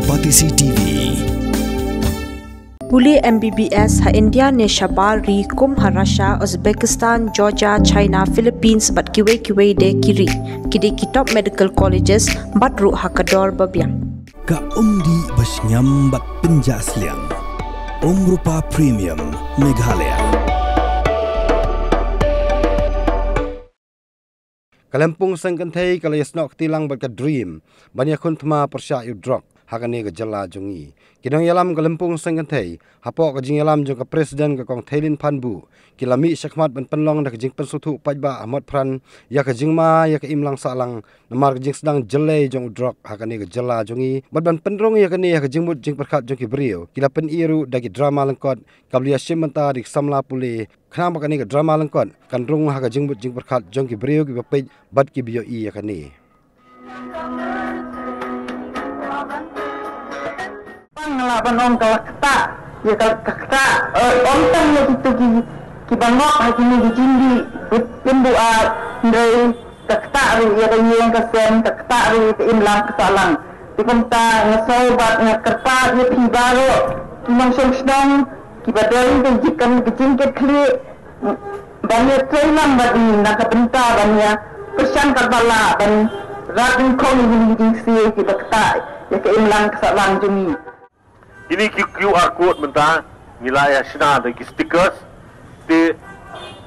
Kompetisi TV. Puli MBBS ha India ne shabar ri kum ha Russia, Uzbekistan, Georgia, China, Philippines bat kiwe de kiri kidi kitop medical colleges bat ru ha kador babiang. Ka umdi basnyam bat penjaslian. Rupa Premium Meghalaya. Kalampung sangkanthai kalayasnok tilang bat ka dream banyak kun thma persya yu drug hakane ga jala jungi kinong yalam kalampung sangkanthai hapo ka jing yalam jong ka presiden ka kong Thailin Phanbu kilami syakmat ban penlong da ka jing pensuthu pajba Ahmad Pran ya ka jing ma ya ka imlang salang namar ka jing sedang jelai jong drug hakane ga jala jungi bat ban penrong ya kane ya ka jing mut jing perkhat jong ki brio kila pen iru da ki drama langkot kablia shimanta dik samla puli kham ka ni ka drama langkot kan rung ha ka jing mut jing perkhat jong ki brio ki bapej bat ki bio i ya kane Panglah penon kalakta ya kalakta ontang ya itu ki bangok ha kini di jindi pindu a ndai kalakta ru ya yang kasen kalakta ru imlang kesalang dikumta ngasobat ngakerta ya pibaro kimang sedang ki badai dan jikan kejingket kli banyak telang badi nak benta banyak pesan karbala dan radin kong ini jingsi ki kalakta ya ke imlang kesalang jumi. Ini QR code mentah nilai asna dari stickers di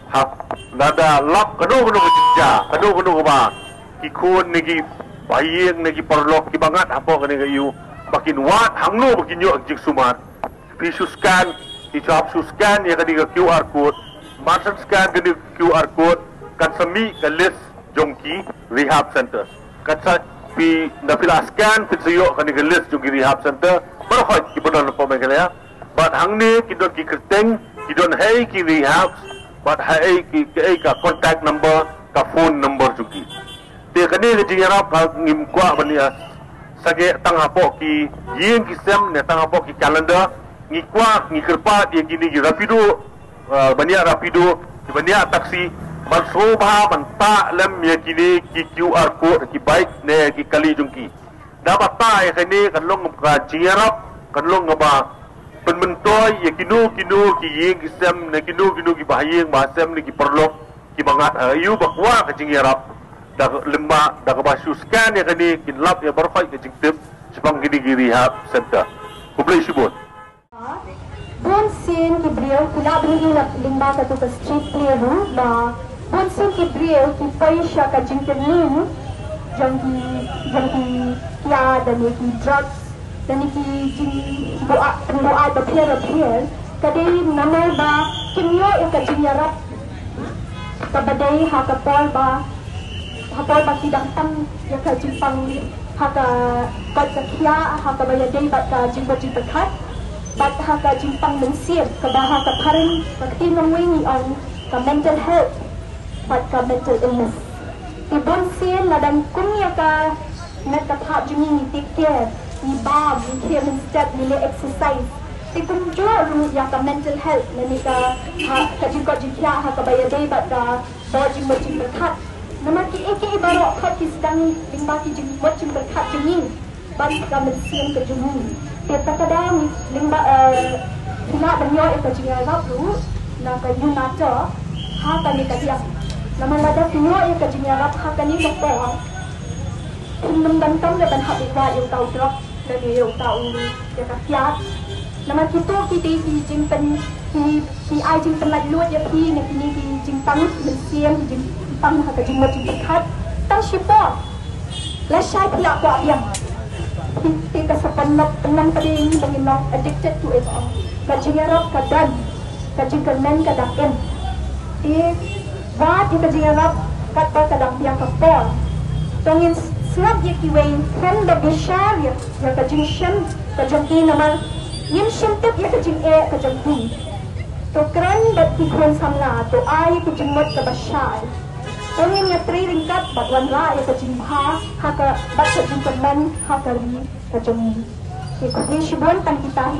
hap nada lock kanu kerja kanu ba kikun niki bayeng niki perlok ki bangat apa kene kayu makin wat hangno makin yo jik sumat pisu scan icap scan ya kadi QR code marsan scan kadi QR code kan semi ke list jongki rehab centers kan pi napila scan pinsayo kani ke list jongki rehab center berhoi ki bodan po Meghalaya but hangni ki don ki kerteng ki don hai ki rehab but hai ki ka contact number ka phone number juki te kani ke jingarap ka ngim kwa bania sage tanga po ki yin ki sem ne tanga po ki calendar ngi kwa ngi kerpa dia kini ki rapido bania rapido ki bania taksi man sobha man ta lam ya kini ki QR code ki bike ne ki kali jungki dapat tai kini kan long ka jingarap kan long ba penmentoy ya kinu ki yeng ki sem ne kinu ki bahayeng ba sem ne ki perlok ki bangat ayu bakwa ka jingarap da lemba da ka basu scan ya kini kin lap ya berfai ka jingtip sepang gini ki rehab center kublai sibut bon sin ki brio kula bringi la lemba ka tu ka street clear ba bon sin ki brio ki paisha ka jingtenin jangki ya dan ki drugs dan ki doa berpihak kadai nama ba kimyo yang kajinyarat kabadai ha kapol ba sidang tang yang kajimpang ha ka kaya ha ka bayadai ba ka jimbat bat ha ka jimpang mensiap ka ba ha ka parin bakti nangwingi on ka mental health bat ka mental illness ibon sin ladang kumya ka nakapap jumi take care ni bab ni care step ni exercise tikum jo ru ya ka mental health ni ka ka jingko jingkya ha ka bayadai ba ka bojing berkat nama ki eke ibaro khat ki sedang limba ki jing bojing berkat jumi ban ka mensiam ke jumi tiap kadang limba kena banyo ka jinga ru na ka yunato ha ka ni ka dia nama lada kinyo ka jinga ha ka ni ka po nằm đằng trong là bạn học được vài yêu cầu drop là yêu cầu để các giá nằm khi tôi khi chính phân khi ai chính phân lại luôn vậy khi này khi chính tăng mình xem chính tăng hoặc là chính một chính khách tăng support là sai thì là quả điểm thì cái sản phẩm năm cái gì bằng nó addicted to it cái chính là cái đan cái chính cái men cái đặc em thì và thì cái chính là cái đặc điểm cái po trong những Sebab dia kiwain kan dah besar ya ka jingsham ka jangki nama yin shimtep ya ka jing ka jangki to kran bat ki khon samla to ai ku jingmot ka basal to yin ya tri ringkat bat wan la ya ka jingha ha ka bat ka jingkaman ha ka ri ka jangki ke ko shibon tan kita hi